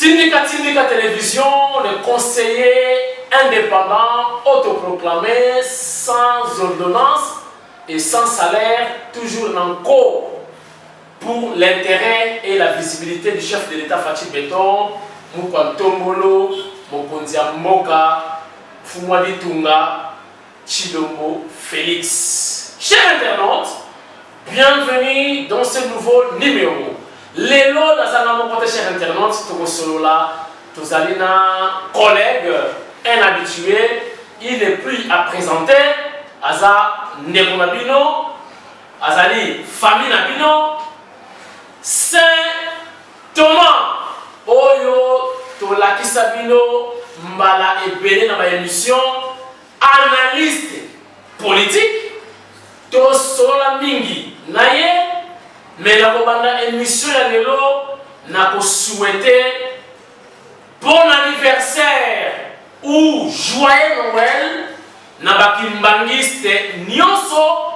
Tindika Télévision, le conseiller indépendant, autoproclamé, sans ordonnance et sans salaire, toujours en cours pour l'intérêt et la visibilité du chef de l'État Fatou Beton, Mukwantomolo, Mokonzia Moka, Fumwadi Tunga, Chilombo Félix. Chers internautes, bienvenue dans ce nouveau numéro. Lélo, dans un chers internautes, tous allez collègue, un habitué, il n'est plus à présenter. Aza Nebunabino, Azali famille Nabino, Saint Thomas, Oyo, Tolakisabino, Mbala et Béné dans ma émission, analyste politique, Tosola Mingi, Naye, mais la bobanda émission ya lelo na souhaiter bon anniversaire ou joyeux Noël na bakimbangiste nyonso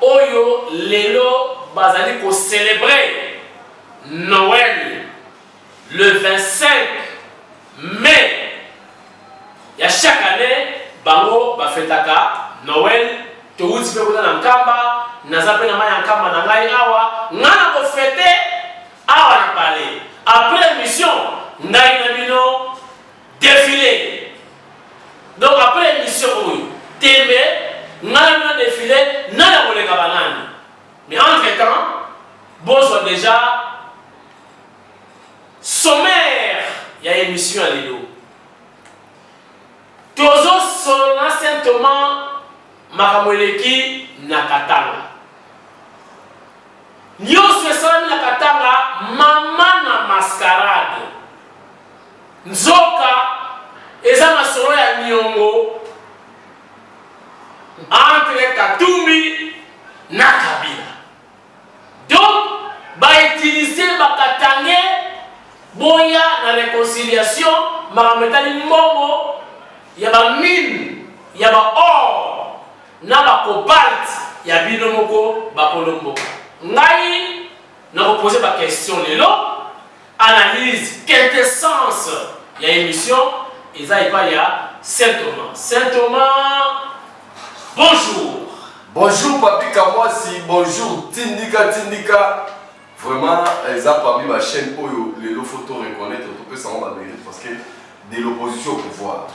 oyo lelo bazali ko célébrer Noël le 25 mai. Ya chaque année bango bafetaka Noël to uti pe kuna nkamba nazape na maya nkamba na ngai awa ngana ko fêter awa na parler après l'émission ngai na bino défilé. Donc après l'émission Témé, ngana défilé nana koleka banani. Mais entre-temps, bon soit déjà sommaire ya émission à Lilo. Tozo sona saintement makamweleki nakatanga. Nyonso esalami na katanga mama na mascarade. Nzoka eza masolo ya nyongo entre Katumbi na Kabila. Donc, utiliser bakatangé boya na réconciliation marametali mbongo ya ba mine ya ba or na ba cobalt ya bino moko ba kolombo. Ngai na poser ba question lelo analyse quintessence ya émission eza ipa ya Saint Thomas. Saint Thomas, bonjour. Bonjour Papi Kamwasi, bonjour Tindika. Vraiment, ils ont parmi ma chaîne où les photos reconnaître, on peut s'en rendre parce que de l'opposition au pouvoir.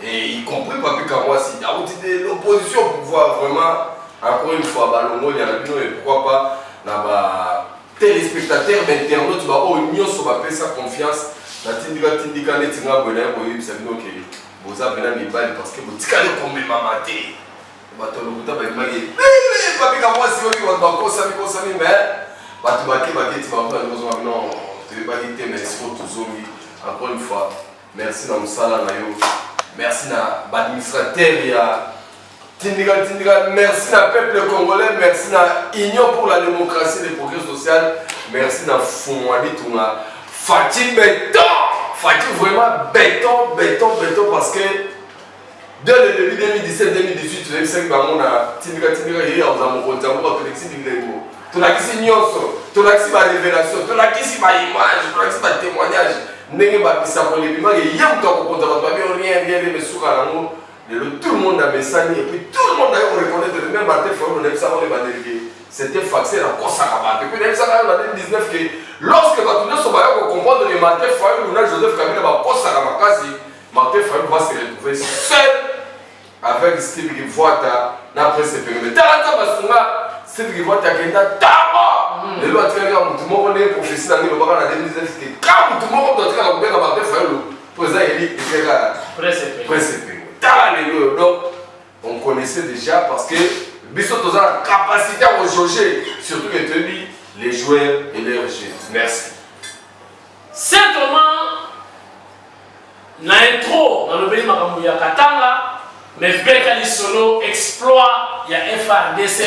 Et y compris Papi Kamwasi, il y a aussi de l'opposition au pouvoir, vraiment, encore une fois, Balongo, il y a et pourquoi pas, dans téléspectateurs, internautes, ils ont sa confiance. La Tindika, Netinga, Bonheur, vous savez que vous avez un débat parce que vous avez comme mamati. Papi Kamwasi, encore une fois, merci à Moussala Nayo, merci à l'administrateur, merci à peuple congolais, merci à Union pour la démocratie et le progrès social, merci à Fumwadi Tunga, Fatou Beton, Fatou vraiment béton parce que dès le début 2017-2018, tu as vu que on a Tindika, il a tu as vu nyonso, tu as vu ma révélation, tu as vu ma image, tu as vu ma témoignage. Tout le monde a messagé et puis tout le monde a reconnu même Martin Fayulu, c'était facile à Kosakaba. Et puis en 2019, lorsque Batounia Sobaya comprendre les Martin Fayulu, Joseph Kabila va Kosakaba, Martin Fayulu va se retrouver seul avec Steve Givota dans la presse période. Steve Givota qui est tard. Les lois très bien, tout le monde est professeur dans le bac en 2019. Quand tout le monde doit être dans le Martin Fayulu, président Eli était là. Presse période. Donc, on connaissait déjà parce que Bissot a la capacité à jauger, surtout les joueurs et les recherches. Merci. Simplement, na intro, dans le pays Makamouya Katanga, mais Bekali Solo exploit, il y a FRDC,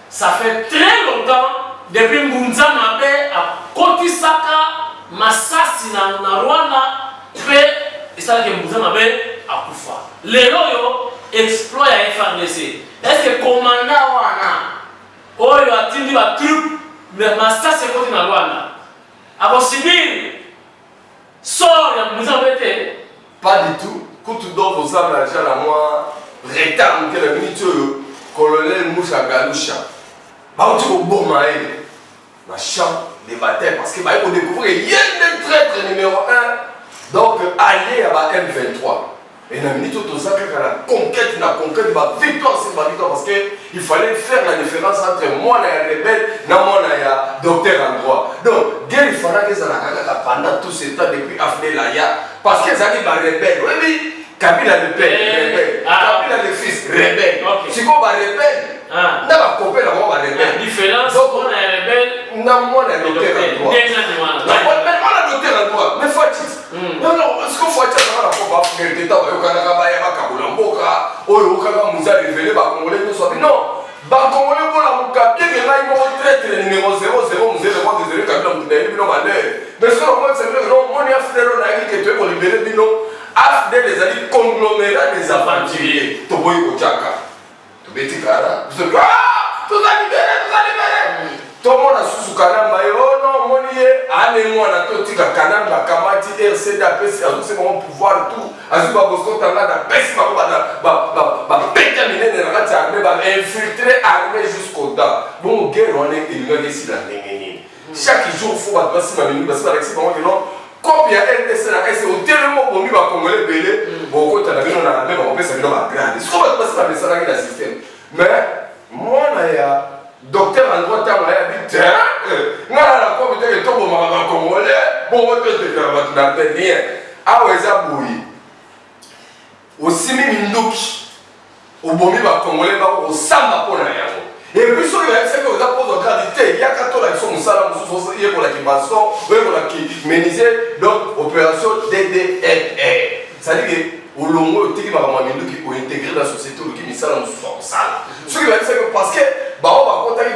ça fait très longtemps, depuis Mbunza Mabe à Kotisaka, Masasi na Rwanda, et ça que Mbunza Mabe à Koufa. Les loyaux exploit il y a FRDC. Est-ce que commandant Wana, Oyo a tenu la troupe, mais Masasi est côté na Rwanda. A possible, sort Pas du tout. Quand tu dois vous amener à moi, rectangle, que la minute, colonel Moussa Galoucha. Bah, tu vas bon maïs. Ma chambre des batailles, parce que bah, il faut découvrir qu'il y a un traître numéro 1. Donc, allié à la M23. Et la minute où tu as la conquête, la victoire, c'est ma victoire, parce qu'il fallait faire la différence entre moi et les rebelles, et moi et le docteur en droit. Donc, il fallait que ça pendant tout ce temps depuis Afne Laya, parce que ça dit rebelle. Oui, Kabila le père, rebelle. Kabila le fils, rebelle. Si on va rebelle, on va couper la mort rebelle. La différence, on est rebelle. Non, moi, le docteur en droit. On a le docteur en droit, mais faut non, ce qu'on faut dire, c'est que la fois, il y a des gens qui ont révélé, non, les Congolais pour la mouka, bien que là, ils vont traiter le numéro 0, 0, 0, 0, 0, 0, mais ce qu'on va dire, c'est que non, on est affaire on a dit que tu es pour libérer Bino, affaire des alliés conglomérats des aventuriers. Tu vois, il y a tu veux dire, tu vas libérer. Tout le monde a sous Kanamba, oh non, mon Dieu, allez-moi, on a tout dit que Kanamba, Kamati, RCD, APC, a tout mon pouvoir, tout, à ce moment où on a la baisse, infiltrer armée jusqu'au dents. Bon, guerre, on est éliminé ici dans les chaque jour, il faut passer ma minute, parce que c'est non. Comme il y a RDC, c'est au tellement bon, il va congolais belé, bon, quand on a vu, on a même, on peut s'amener dans la grande. Est-ce qu'on va passer ma message dans le système? Mais, moi, il y a. Docteur en droit, il a dit, tiens, on a la communauté qui tombe au Congolais, bon, on peut te faire votre rien. Ah, ouais, ça bouille. Aussi, même au Bomi, Congolais, au Samba, pour la et puis, ce qui est que vous avez en gravité, il y a 14 ans, ils sont il y a pour la Kimason, il y a pour la Kiménisé, donc, opération DDR. C'est-à-dire que, au long cours, il y a qui ont intégré la société, qui ont mis ça dans le sale. Ce qui est que parce que, on va contacter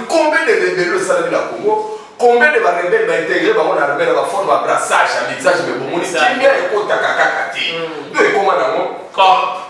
combien de rebelles au Salami la Congo, combien de rebelles vont intégrer dans l'armée, dans la forme de brassage, à mixage, mais bon, qui vient et qu'on t'a kakakati. Et comment on a corps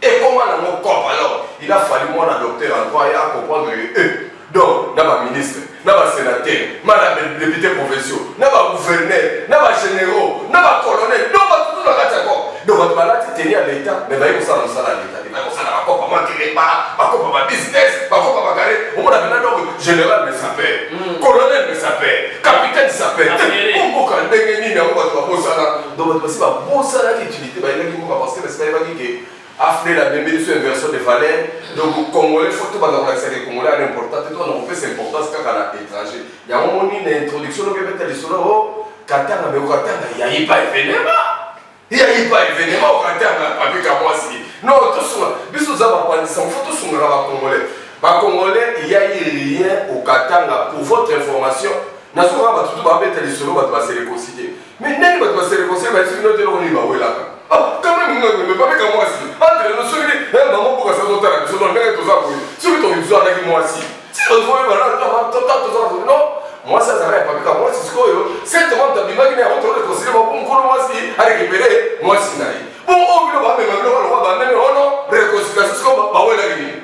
alors, il a fallu moi, la docteur en droit, à comprendre que donc, dans ma ministre, dans ma sénateur, madame député provinciaux, dans ma gouverneur, dans ma généraux, dans ma colonel, dans ma tout le reste encore. Donc, votre malade, tu tenais à l'État, mais va y ça dans le salaire de l'État. Il va y ça dans ma copa, ma crépa, ma copa, ma business, ma copa, ma carré. On m'a dit, donc, général, mais ça paie. Colonel, mais ça paie. Capitaine, ça paie. On m'a dit, on va te faire ça. Donc, votre possible, bon salaire d'utilité, il y a qui m'ont parce que c'est pas qui affaire la même inversion de valeur. Donc, les Congolais, il faut tout le monde les Congolais à l'important. Et toi, on fait cette importance quand on est étranger. Il y a un moment où une introduction, on peut mettre les solos, oh, Katanga, mais au Katanga, il n'y a pas événement. Il n'y a pas événement au Katanga, avec moi aussi. Non, tout ça, bis nous avons pas dit ça, il faut tout ça, Congolais. Les Congolais, il n'y a rien au Katanga. Pour votre information, nous avons tout mettre les solos, on va se réconcilier. Mais n'est-ce pas se réconcilier, mais c'est notre on y va, là. Ah, quand même, mais pas avec moi aussi. Entre nous, ceux qui disent, maman, pourquoi ça doit être là? Ceux qui t'ont eu besoin avec moi aussi. Si on voit, non, moi ça s'arrête pas avec moi, c'est ce que cette demande de l'imaginaire, on te réconcilie, moi, moi aussi, à récupérer, moi aussi, naïf. Bon, on va même, oh non, réconciliation, c'est comme, bah ouais, la guinée.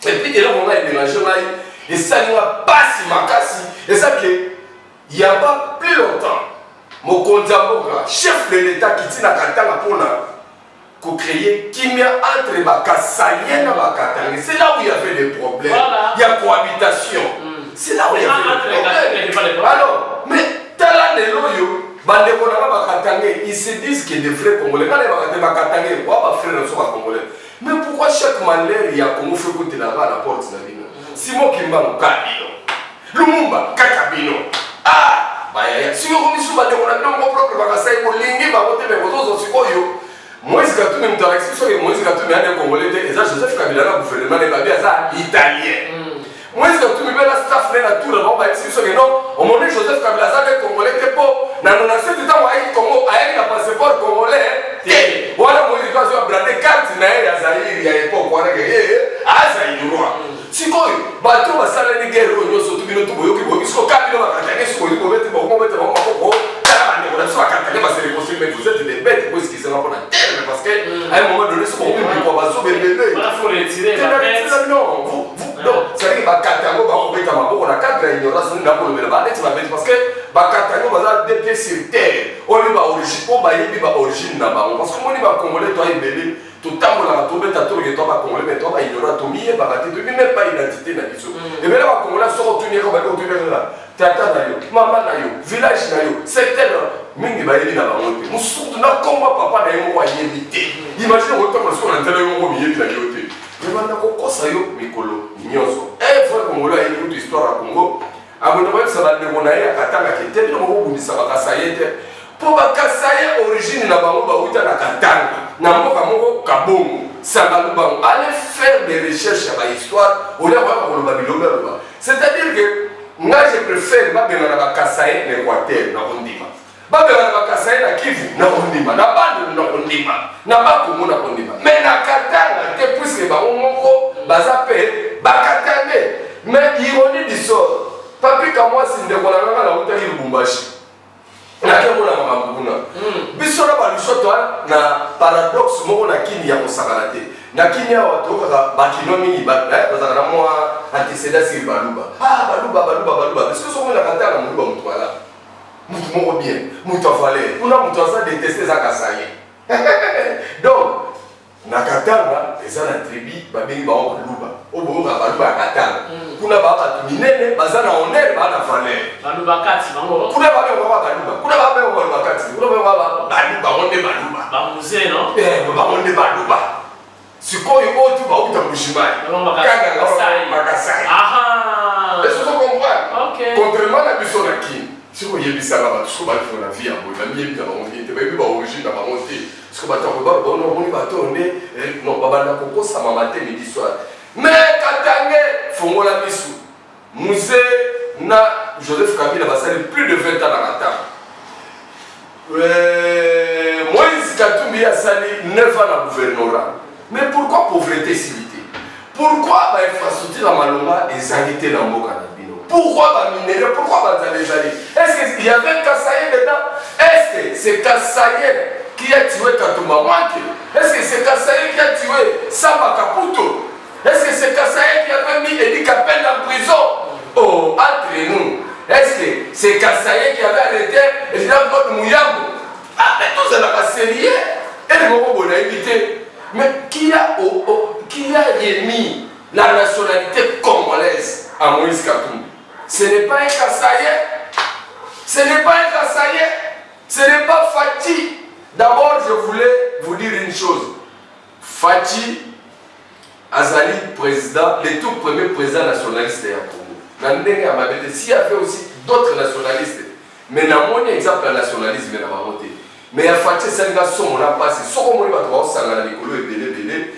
Et puis, et là, on a mélangé, et ça n'y a pas si macassi. Et ça, il n'y a pas plus longtemps. Mon condiamboka, chef de l'État qui tient à Katanga pour créer Kimia entre Bakassayien et Bakatanga. C'est là où il y avait des problèmes. Voilà. Il y a cohabitation. C'est là où il y avait des problèmes. Alors, mais Tala Neloyo, ils se disent qu'il y a des frères congolais. Quand les Bakatanga, ils vont frères ne sont pas congolais. Mais pourquoi chaque malheur, il y a Congo fait côté là-bas à la porte de la ville? Simon Kimba, Kabino. Lumumba, Kakabino. Ah! Si vous avez dit que vous avez un propre magasin, vous avez un magasin, Moïse Katumé m'interaction, Moïse Katumé est congolais, et ça, Joseph Kabila, le gouvernement est italien. Moïse Katumé, la staff, la tour, on va dire que non, au moment où Joseph Kabila est congolais, c'est pas, dans le ancien temps, Congo, avec un passeport congolais, voilà, Moïse Katumé a brandé carte, il y a Zahir, il y a l'époque, on a gagné, à Zahir, si quoi, bateau va saler les guerres, on surtout bien tout, il faut que Kabila va attaquer sur le moment, vous êtes des bêtes, vous qui se rendent la terre, parce qu'à un moment donné, ce qu'on veut, on va sauver le bébé. Il faut retirer la tête. Non, non, c'est-à-dire que Bakatango va remettre à ma boue, on a 4 ignorances, on a pour le bébé, parce que Bakatango va avoir des pieds sur terre. on y va origine, on va origine là-bas. Parce que moi, on y va congolais, toi, il belé, tout temps, on a tombé, t'as tout le temps, congolais, mais toi, il y aura tout mis, et bagaté, tu n'as même pas identité, n'a pas. Et bien là, congolais, sort retourner, on va retourner là. Tata na yo, maman na yo, village na yo, secteur, mingi ba yeli na ba monte. Musuku na komba papa na yo wa yebite. Imagine on tombe sur l'antenne yo mo yebi na yo te. Mais banda ko kosa yo mikolo nyonso. Eh frère congolais a écouté histoire à Congo. Abona ba ça va ndeko na ye akatanga ke te no mo bundisa ba kasayete. Po ba kasaye origine na bango ba uta na katanga. Na mboka moko kabongo. Sangalu bango allez faire des recherches à l'histoire. On a pas ko ba bilomba. C'est-à-dire que moi je préfère babena na bakasaye na Équateur na kondima. Babena na bakasaye na Kivu na kondima. Na Bandu na kondima. Na Bakongo na kondima. Mais na Katanga te puisque ba moko baza pe bakatane. Mais ironie du sort. Papi kamwa sinde ko na na uta hi Lubumbashi. Na kemo na mamabuna. Biso na ba lushoto na paradoxe moko na kini ya kosakalate. Na kini awa toka bakino mingi bazaka na mwa antécédent sur baluba. Ah baluba parce que so mona kata na muluba mutu wala. Mutu moko bien, mutu afale. Kuna mutu asa détester za kasaye. Donc na katanga eza na tribu babengi ba baluba. Obo ba baluba katanga. Kuna ba ba minene bazana honneur ba na fale. Baluba kati bango. Kuna ba ba baluba. Kuna ba ba baluba kati. Kuna ba ba baluba onde baluba. Ba musée non? Ba onde baluba. Sikoyo otu ba uta mushimai. Kanga makasai. Aha. Est-ce que vous comprenez? OK. Contrairement à biso na kin. Siko yebisa ba tout ba fona vie abo. Ba miyebi na ba monte. Ba yebi ba origine na ba monte. Siko ba to ba no moni ba to ne non ba bana koko sama matin midi soir. Mais Katange fongola bisu. Musée na Joseph Kabila ba sali plus de 20 ans na Katanga. Moïse Katumbi a sali 9 ans na gouvernorat. Mais pourquoi pauvreté civilité? Pourquoi l'infrastructure à Malonga est arrêtée dans le Canabino? Pourquoi minérer? Pourquoi les alliés? Est-ce qu'il y avait un Kassaye dedans? Est-ce que c'est Kassaye qui a tué Katumba Mwanke? Est-ce que c'est Kassaye qui a tué Samba Kaputo? Est-ce que c'est Kassaye qui avait mis Edi Kapel en prison? Oh, entre nous, est-ce que c'est Kassaye qui avait arrêté Jean-Claude Mouyambo? Ah, mais tout ça n'a pas sérieux. Et le moment où on a évité. Mais qui a remis la nationalité congolaise à Moïse Katumbi? Ce n'est pas un Kassaye. Ce n'est pas un Kassaye. Ce n'est pas Fati. D'abord, je voulais vous dire une chose. Fati Azali, président, le tout premier président nationaliste de Congo. S'il y avait aussi d'autres nationalistes, mais dans mon exemple, le nationalisme n'a pas voté. Mais il y a Fati Senga Somo n'a pas passé. Ce qu'on m'a dit, c'est que l'écolo est belé.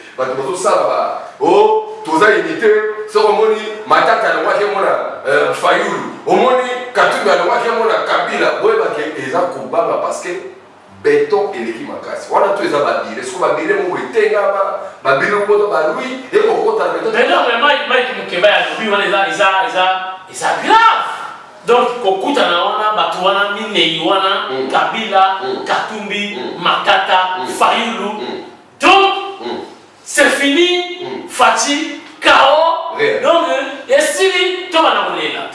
Oh, tous les unités, ce qu'on m'a dit, Matata n'a pas de Fayoulou. Au moins, Katumbi n'a pas de Kabila. Oui, ils ont combattu parce que béton et l'équipe Makasi. On a tous les ababires. Est-ce qu'on va dire que vous êtes un babire pour lui et pour votre béton? Mais non, mais Mike Mukeba, ils sont grave. Donc, kokuta na wana, batu wana, minei wana, Kabila, Katumbi, Matata, Fayoulou. Donc, c'est fini, Fati, Kao. Donc, et si, tu vas l'envoyer là.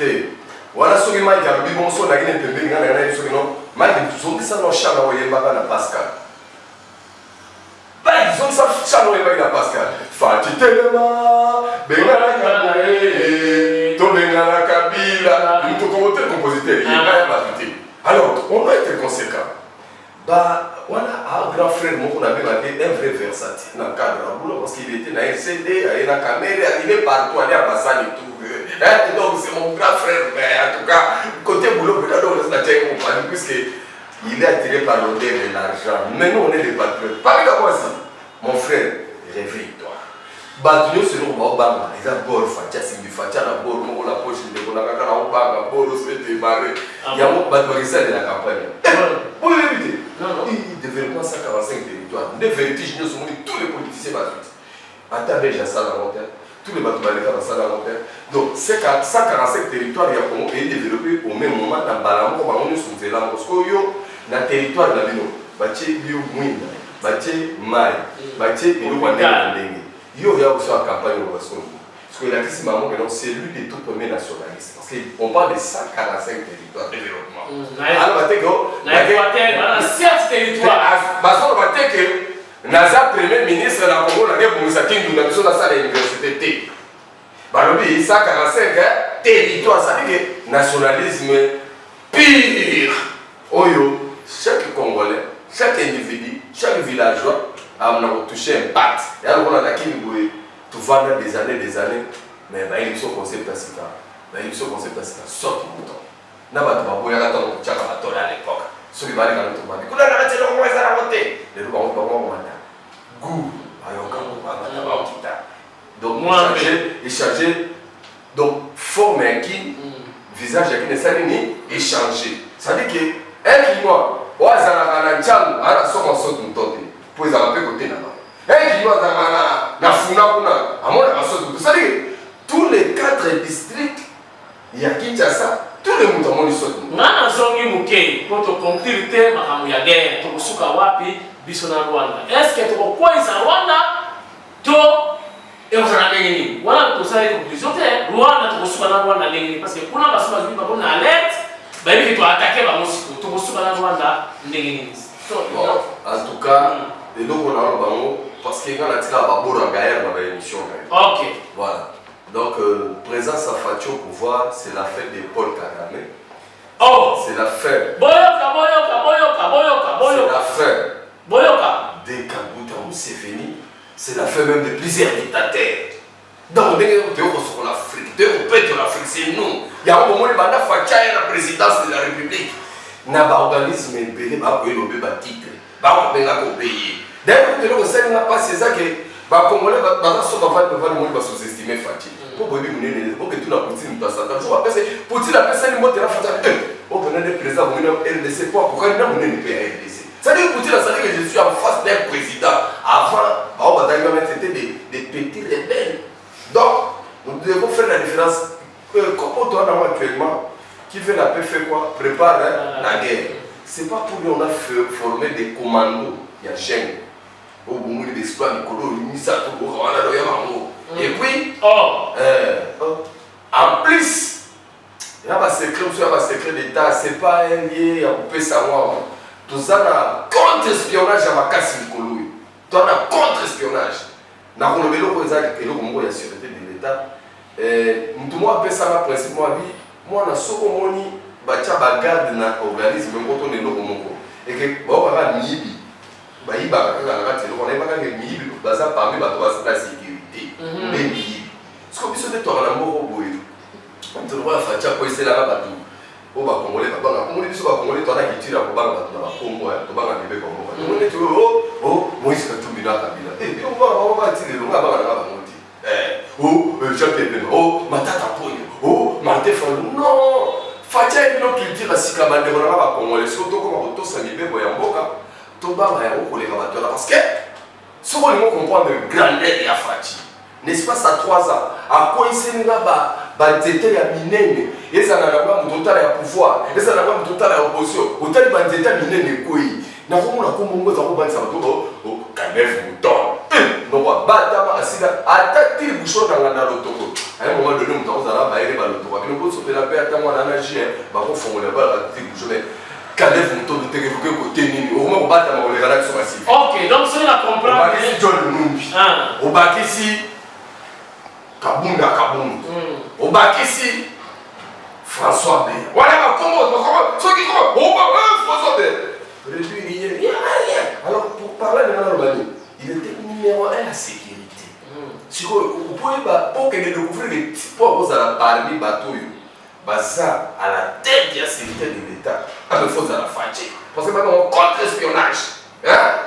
Voilà ce que Mike a dit, bon, son a gagné un peu, il a gagné ce que non. Mike, ils ont dit ça dans le chat, il y a Pascal. Ils ont dit ça dans le chat, il y a Pascal. Fati Telema, Bengala Kabila, Tobengala Kabila, nous sommes compositeur, il n'y a pas d'ajouter. Alors, on doit être conséquent. Bah, on a un grand frère, on avait un vrai versatile dans le cadre de boulot parce qu'il était dans un CD, il y a une caméra, il est partout, il est à Bassane et tout. Donc, c'est mon grand frère, mais en tout cas, côté boulot, puisqu'il est attiré par l'odeur de l'argent. Mais nous, on est des patriotes. Parlez de moi ça. Mon frère, réveille-toi. Batunyo selon Baobama, ils ont bord Fatia, c'est du Fatia, la bord, on la poche, on a un bord, on se fait démarrer. Il y a un Batouarissa de la campagne. Oui, éviter. Il développe 145 territoires. Des vertiges, nous sommes tous les politiciens battus. Attends, déjà ça la montagne. Tous les bateaux dans ça la montagne. Donc, ces 145 territoires, il y a comment est développé au même moment dans Balamo, comme on est sous Zélam, parce que dans le territoire de la ville, Baché Bio Mouina, Baché Mai, Baché Bio Wandé. Il y a aussi une campagne au Boston. Parce que la question maman, c'est lui des tout premiers nationalistes. Parce qu'on parle de 145 territoires de développement. Alors, territoire. Bazo va dire que Naza premier ministre la Congo na ngebo musakindu na biso na salle université T. Balobi 145 territoire, ça veut dire nationalisme pire. Oyo, chaque Congolais, chaque individu, chaque villageois a touché un pacte. Et alors on a qui nous tout va dans des années, mais il faut concept à ça. Il faut concept à ça. Sorte mon temps. N'a pas de baboya là dans le tchaka bateau à l'époque. Ceux qui valaient quand on m'a dit, qu'on a arrêté le moment ils ont raconté. Les gens ont pas moi goût. Alors quand on va donc échanger. Donc forme qui visage qui ne sait ni échanger. Ça veut dire que un climat au hasard na tchango ala soma soto mtote pour ils avaient côté là-bas. Un climat na funa kuna amona na soto. Ça veut dire tous les 4 districts il y a Kinshasa, tous les moutons ils soto. Nana zongi muke pour te conclure te makamu ya guerre to suka wapi biso na Rwanda. Est-ce que to kwa isa Rwanda to et on a gagné. Voilà tout ça est conclusion. Rwanda to suka na Rwanda gagné parce que kuna baso bazui ba bona alerte. Bah oui, tu as attaqué par Moscou. Tu reçois dans le Rwanda, en tout cas, et donc on a un bango parce qu'il y a un tirage à bord en guerre dans l'émission. Ok. Voilà. Donc, présence à Fatih au pouvoir, c'est la fête de Paul Kagame. Oh! C'est la fête. Boyoka. C'est la fête. Boyoka. Des Kabuta Museveni. C'est la fête même de plusieurs dictateurs. Donc, dès que tu es l'Afrique, tu es l'Afrique, c'est nous. Il y a un moment où il y a la présidence de la République. Il y a un organisme qui a un titre. Il y a un pays. D'ailleurs, tu ne pas c'est ça que les Congolais vont sous-estimer Fatih. Pour que tu aies Poutine, Poutine a fait mot de la Fatih. Au venant des présidents, RDC, pourquoi il n'a pas de RDC? Ça veut dire que Poutine a dit que je suis en face d'un président. Avant, c'était des petits rebelles. Donc, nous devons faire la différence. Comme on a actuellement, qui fait la paix fait quoi? Prépare la guerre. Ce n'est pas pour lui qu'on a formé des commandos. Il y a Geng. Au bout de l'exploit, et puis, en plus, il y a un secret d'État, ce n'est pas un lien, on peut savoir. Tout ça, il y a contre-espionnage à ma casse. Tu as un contre-espionnage. Dans le vélo, il y a la sûreté de l'État. Nous avons fait ça, principe, moi, je suis un garde dans l'organisme, quand on est là, et que on a mis on a mis parmi la sécurité. Parce que si on est dans la mort, on doit faire quoi c'est là bas au bas congolais baba congolais biso ba congolais to na kitira ko banga bato na Congo to banga bebe Congo to ne to Moïse Katumbi na Kabila et on va tirer le baba na baba moti Jean-Pierre Bemba Matata Ponyo Martin Fayulu non fatia ino culture sika bande na ba congolais surtout comme to sa libé ya mboka to banga ya ko le bato là parce que ce qu'on doit comprendre grandeur ya Fati n'est-ce pas ça 3 ans à quoi il s'est là-bas banzete ya minene ezana na ba mutotala ya pouvoir ezana na ba mutotala ya opposition otali banzete ya minene koi na komona komongo za ko banza bato kanef muton no ba batama asida atati bouchon na lotoko à un moment donné muto za ba ere ba lotoko bino ko sopela pe atamwa na nagie ba ko fongola ba atati bouchon mais kanef muton de teke ko tenini au moment batama ko le gala so massif. OK, donc c'est la comprendre que John Numbi au bakisi Kabunda Kabunda. Au Bakissi, François B. Voilà, comment ceux qui François B. Rien. Alors, pour parler de l'Albanie, il était numéro 1 à la sécurité. Si vous pouvez, pour que les découvrir les petits points, vous allez parler bateau, ça à la tête de la sécurité de l'État, à la force de la fatigue. Parce que maintenant, contre-espionnage.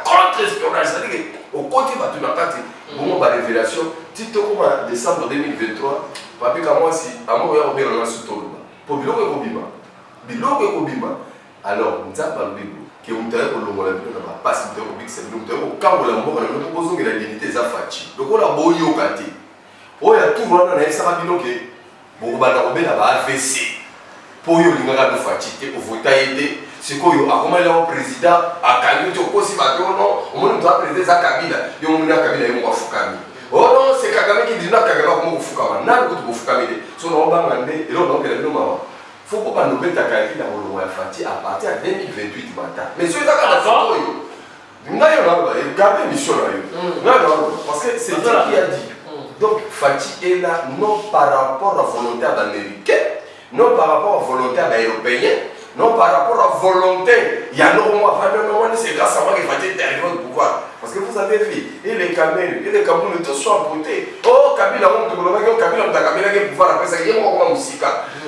Contre-espionnage, c'est-à-dire qu'au côté de la partie, bon, par révélation, Tito en décembre 2023, papi moi si amour ya obéir na sutolo. Pour biloko kobima. Alors, nzamba lobibo que on t'a ko longola bino na passe de ko bixé nous t'a ko kangola mboka na ko bozo ngela dignité za fachi. Donc on a boyo kati. Oya tout wana na esa bino ke bo bana ko bela ba AVC. Pour yo lingaka no fachi te ko vota yede. Sikoyo akomala au président akami to kosi ba tono o mo ndo président za Kabila yo mo na Kabila yo mo fukami. Oh non, c'est Kagame qui dit non, Kagame comment vous fukama. Nan ko to fukami de. So no banga nde, elo no kele no mawa. faut pas nous mettre à calculer dans le mois Fati à partir de 2028 matin. Mais ce qui est à photo, regardez l'émission là. Parce que c'est Dieu qui a dit. Donc Fati est là non par rapport à volonté américaine, non par rapport à volonté européenne, non par rapport à volonté. Il y a normalement, c'est grâce à moi que Fati est arrivé au pouvoir. Parce que vous avez vu, et les Cameroun, tous sont amputés. Oh, Kabila, Kabila qui pouvoir après ça, il y a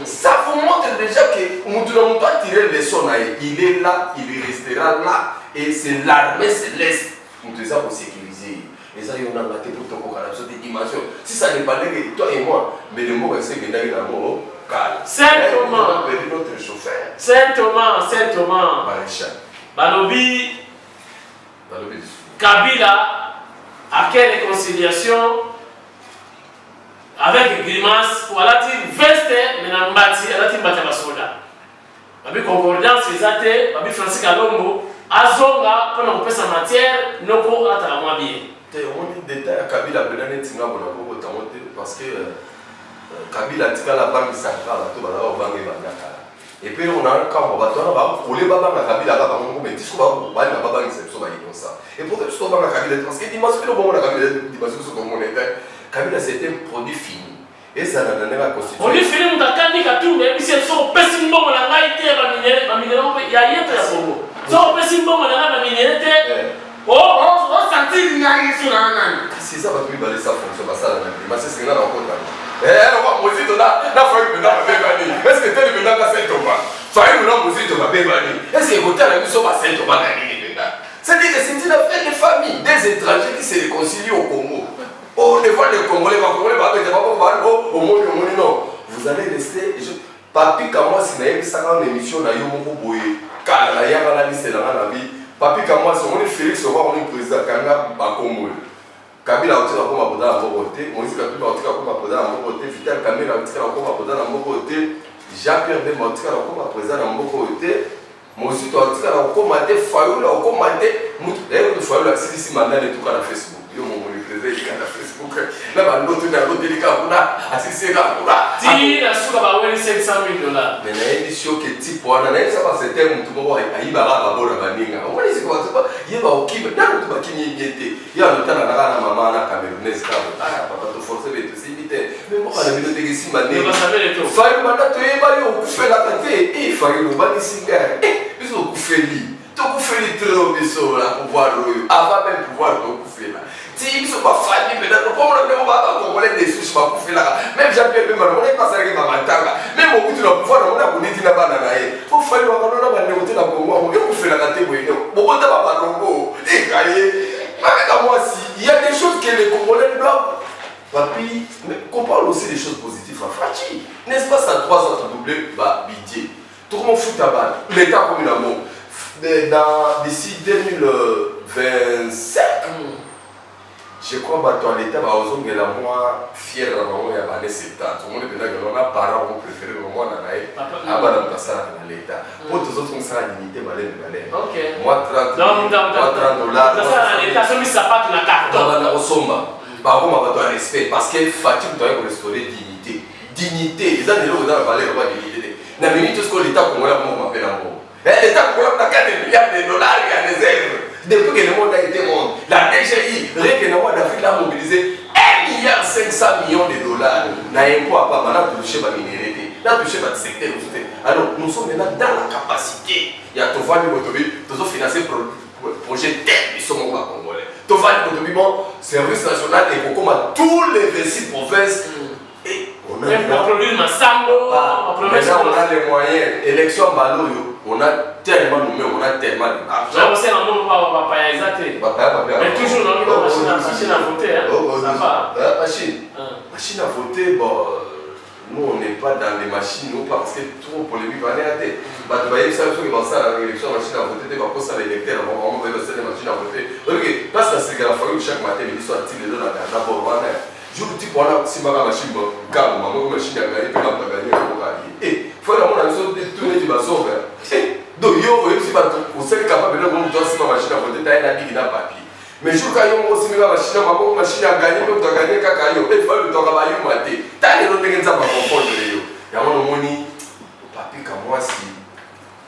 ça vous montre déjà que Moutouna doit tirer les sons. Il est là, il restera là, et c'est l'armée céleste. Nous devons pour sécuriser. Et ça, il y a un attaque pour ton des dimensions. Si ça n'est pas que toi et moi, mais le mot c'est que nous avons Saint Thomas. Notre chauffeur. Saint Thomas. Maréchal. Balobi. Kabila a quelle réconciliation avec grimace pour aller veste mais mbati alati mbati basoda babi concordance ezate babi Francis Kalombo azonga pour nous sa matière noko atala moi bien te on dit détail Kabila benane tinga bona ko tamote parce que Kabila tika la banque sacra bato bala banque bandaka et puis on a quand on va coller baba na Kabila là bango mais disco ba na baba ni c'est ça comme ça et pour que tu sois baba Kabila parce que dimanche le bon na Kabila dimanche sur mon état Kabila c'était un produit fini et ça n'a donné la constitution on dit fini mutakani katumbe mais c'est so pesi mbongo na ngai te ba minere ya yete ya bongo so pesi mbongo na ba minere te oh sentir ngai sur la nani c'est ça va plus baler ça fonctionne pas ça mais c'est ce qu'on a rencontré on va mozito là faille maintenant ba bebani est-ce que tel maintenant ka Saint Thomas faille maintenant mozito ba bebani est-ce que côté la biso ba Saint Thomas na nini maintenant c'est-à-dire que c'est une affaire de famille des étrangers qui se réconcilient au Congo. Oh, devant les Congolais, au monde, non. Vous allez rester. Papi, comme moi, si vous avez une émission, vous avez une liste dans la vie. Papi, comme moi, si vous avez Félix, vous avez un président Kanga Bakongo. Kabila a tiré comme un peu dans mon côté. Moïse Kabila a tiré comme un peu dans mon côté. Vital Kamel a tiré comme un peu dans mon côté. Jacques-Pierre Bemba a tiré comme un président dans mon côté. Moïse a tiré comme un peu Fayoula, comme un peu. D'ailleurs, le Fayoula, c'est ici maintenant tout cas sur Facebook. Yo mon président na Facebook là ba l'autre na l'autre délicat kuna assisté là kuna ti na suka ba weli $500,000 mais na émission que type wana na ça va c'était mutu moko ayiba ba bora baninga on dit quoi ça yeba okiba na mutu bakini yete ya lotana na mama na camerounaise ka papa to forcer de tout vite mais moi na minute que si mané faille manda to yeba yo kufela kate et faille no bani singa biso kufeli to kufeli trop biso la pouvoir avant même pouvoir to kufela si ils sont pas famille maintenant comme on ne va pas congolais des souches pas pour faire là même Jean-Pierre Bemba on est pas ça que maman tanga même au bout de la pouvoir on a connu dina bana nae pour faire le on a pas négocier la Congo on peut faire la catégorie bon on t'a pas longo et gailler avec moi si il y a des choses que les Congolais doivent papi mais qu'on parle aussi des choses positives à Fati n'est-ce pas ça 3 ans de doublé bah budget tout le monde fout ta balle l'état comme une amour dans d'ici 2025 je crois que l'État va aussi la moi fier de moi et à tout le monde est là on a parents ont préféré le moi dans l'État pour tous autres on sera dignité OK moi 30 dollars l'État c'est mis sapato na carton dans la somba bah on va avoir respect parce que Fati doit restaurer dignité ils ont des dans la valeur de dignité na minute ce que l'État congolais m'appelle amour l'État congolais a 4 milliards de dollars il y a des œuvres depuis que le monde a été monde, la DGI, rien que nous d'Afrique a mobilisé 1,5 milliard de dollars. N'a pas pas mal touché par minéralité, n'a touché par le secteur. Alors nous sommes maintenant dans la capacité. Il y a Tovani Botobi, tous financer projet tel, ils sont au Congolais. Tovani Botobi, bon, service national et pour comme tous les 26 provinces. Et on a les moyens, élection Baloyo. On a tellement nommé, on a tellement d'argent. C'est un nom pas exact. Mais toujours dans la machine à voter. Ça va. Machine à voter, bon, nous on n'est pas dans les machines, nous parce que trop polémique va aller. Bah tu vas y ça qui va ça l'élection machine à voter, tu vas poser à l'électeur, on va passer les machines à voter. OK, parce que c'est la fois chaque matin ils sont actifs dans la d'abord voilà. Je vous dis voilà si ma machine gamme, ma machine à gagner, puis on va gagner pour gagner. Et faut la monnaie sur tourner du bateau. Donc, vous êtes capable de vous donner ma machine à voter, tu as un habit qui n'a pas pied. Mais je crois que vous avez une machine à gagner, vous avez gagné cacayo, et vous avez gagné maté. Tu as des gens qui ne sont pas conformes. Il y a un moment, papi, moi si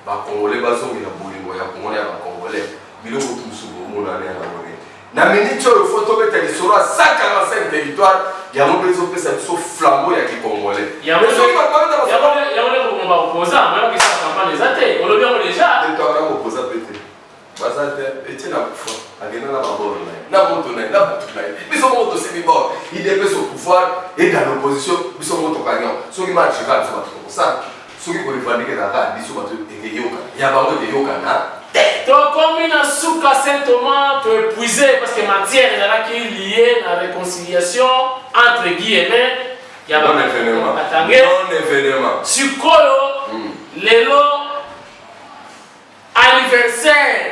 ba congolais bazo ina bolingo ya congolais ba congolais biloko tout souvent mon année na monnaie na minute yo photo beta lisolo à 145 territoires ya mo bezo pesa biso flambeau ya congolais ya mo ko ba opposant même que ça campagne les athées on le bien déjà et toi là opposant pété bazate etienne na kufa agena na baboro na moto na batu na biso moto c'est bibor il dépêche au pouvoir et dans l'opposition biso moto kagnon soki marche ka biso batu ko ça soki ko revendiquer na ka biso batu eyoka ya bango eyoka na donc comme une souka Saint-Thomas te épuisé parce que matière est là qui est liée à la réconciliation entre guillemets il y a un événement sur Kolo lelo anniversaire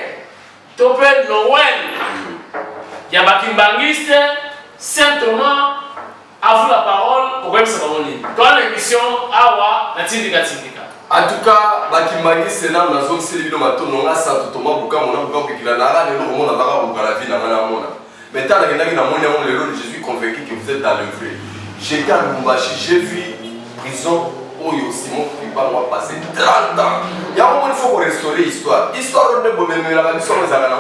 topé Noël il y a Bakimbangiste Saint-Thomas a vous la parole pour même ça va dans l'émission Awa na tindika tindika. En tout cas, Bakimani Sénat, dans la zone Célibino Maton, on a Santo Thomas Bouka, on a Bouka qui l'a narré, le monde a narré Bouka la vie, n'a pas mona. Maintenant, je suis convaincu que vous êtes dans le vrai. J'étais à Lubumbashi, j'ai vu prison Oyo Simon qui va moi passer 30 ans. Il y a un moment il faut restaurer l'histoire. L'histoire, on est bon, mais la vie, on est à la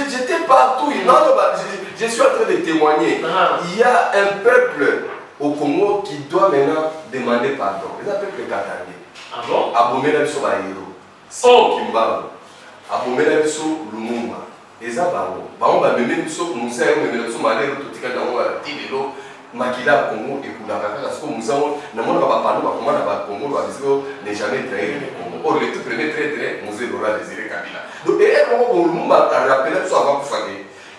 j'étais partout. Je suis en train de témoigner. Il y a un peuple au Congo qui doit maintenant demander pardon. Les peuples katangé. Ah bon? Abomena biso ba héros. Oh Kimbangu. Abomena biso Lumumba. Eza bango. Bango ba meme biso musa yo meme biso malero totika dango ba tilelo makila Congo ekula kaka parce que musa na mona ba pano ba komana ba Congo ba biso n'est jamais trahi le Congo. Or le tout premier traître Musée Laurent Désiré Kabila. Donc et Congo Lumumba a rappelé ça avant pour faire.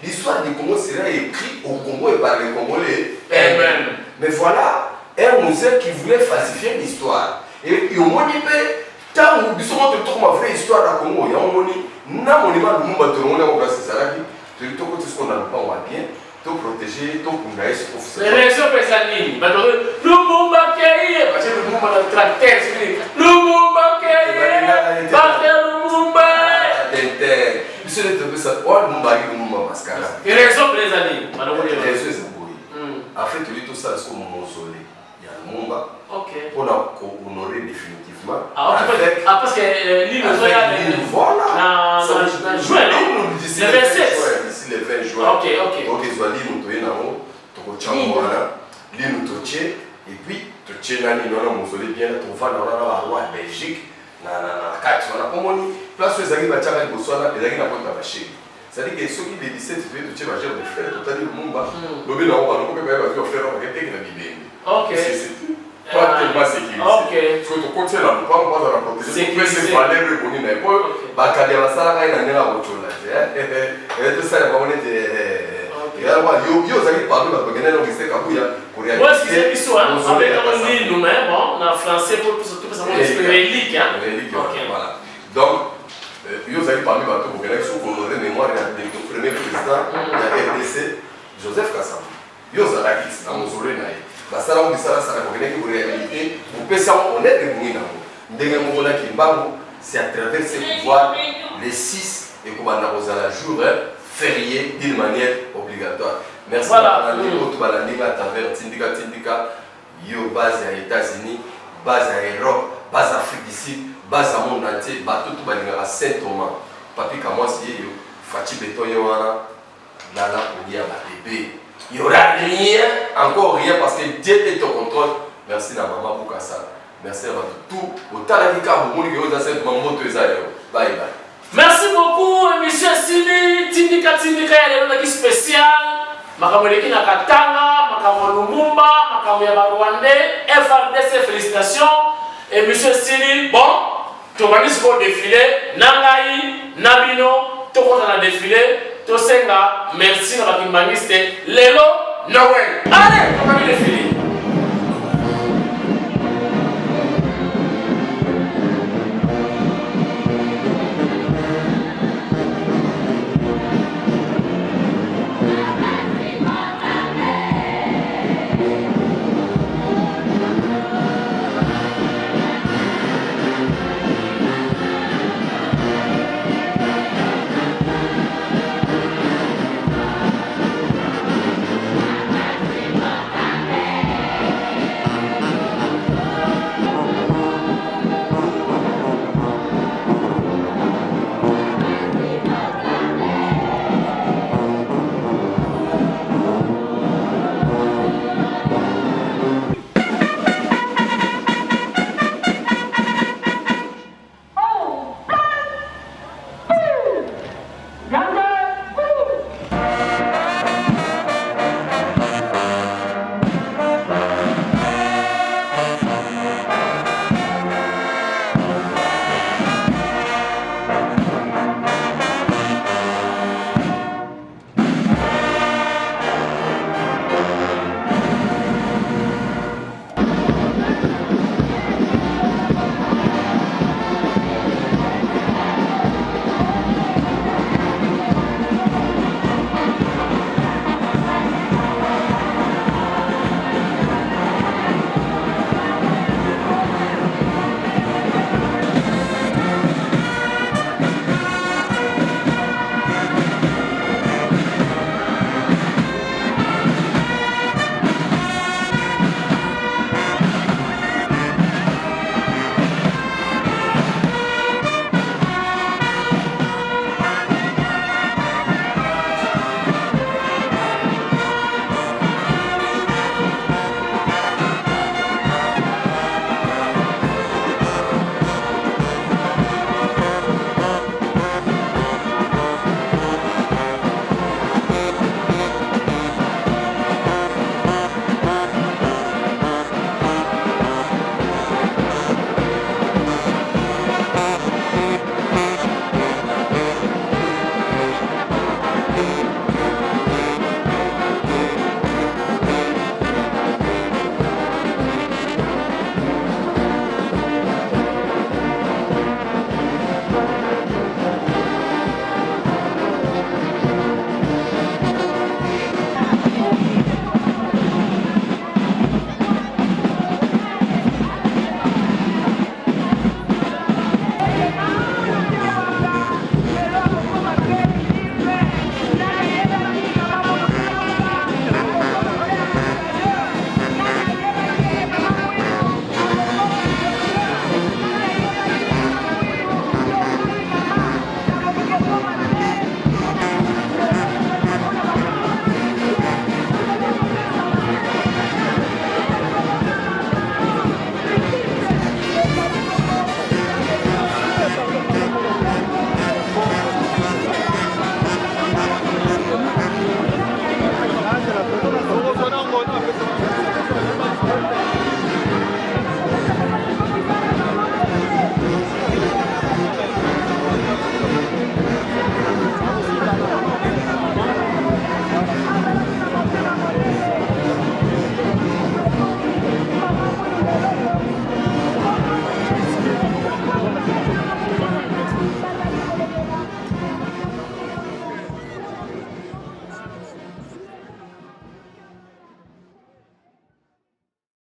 L'histoire du Congo sera écrite au Congo et par les Congolais. Amen. Mais voilà, un musée qui voulait falsifier l'histoire. Et il y a un monument, tant que nous sommes ma vraie histoire du Congo, il y a un monument de Lumumba, tout le monde a c'est ça qui tout ce qu'on n'a pas, on va bien, tout protéger, tout pour nous aider. Les réseaux personnels, Lumumba qui est, parce que Lumumba dans le tracteur, Lumumba qui est, parce que Lumumba est. Monsieur le Tébé, ça, oh, Lumumba mascara. Les réseaux personnels, les réseaux en fait, tout ça, c'est comme un mausolée. Il y a le Lumumba. Ok. On a honoré définitivement. Ah, parce que l'île nous a voilà. Juin, non? D'ici le 27. D'ici le 20 juin. Ok, ok. Donc, ils ont dit, nous avons l'île nous et puis, tu as un mausolée bien, tu vas dans la roi Belgique. Na kati wana komoni place où ezali batiaka liboso wana ezali na kota basheri c'est-à-dire que soki le 17 février tu vas dire de frère totali Lumumba lobi na oba lokope ba ba frère on va teke na bibende OK c'est tout pas tellement sécurisé OK so to continue na pas on va la protéger c'est pas les reboni na ko ba kadi la sala kai na nela botola et tout ça va on est yo zali parmi ba bagana no kise kabuya pour réaliser. Moi ce qui c'est histoire avec un livre nous même bon en français pour surtout parce que c'est relique hein. Relique voilà. Donc yo zali parmi ba to bagana sur honorer mémoire du premier président de la RDC Joseph Kassam. Yo zali na mozole na ye. Ba sala on bisala sala bagana qui pour réalité pour pesa on est de mwina. Ndenge mona Kimbangu c'est à travers ses pouvoirs les 6 et comme on a la jour férié d'une manière obligatoire. Merci voilà. Beaucoup à travers Tindika, yo base aux États-Unis, base à Europe, base à Afrique d'ici, base à monde entier, tout à Saint-Thomas. Papi Kamwa si yo, Fati Beto Yohana, Nana pour dire à bébé. Il n'y aura rien, encore rien parce que Dieu est au contrôle. Merci à maman pour ça. Merci à tout. Autant la Nika, vous voulez que vous ayez moto bye bye. Merci beaucoup, monsieur Sili, Tindika, il y a des spécial. Makamoleki na Katanga, Makamolo Lumumba, Makamolo Rwandais, FRDC, félicitations. Et monsieur Sili, bon, tu organises pour défilé, Nangaï, Nabino, tu vas défilé, tu senga, merci à la Kimbaniste, Lelo, Noël. Allez, on va défiler.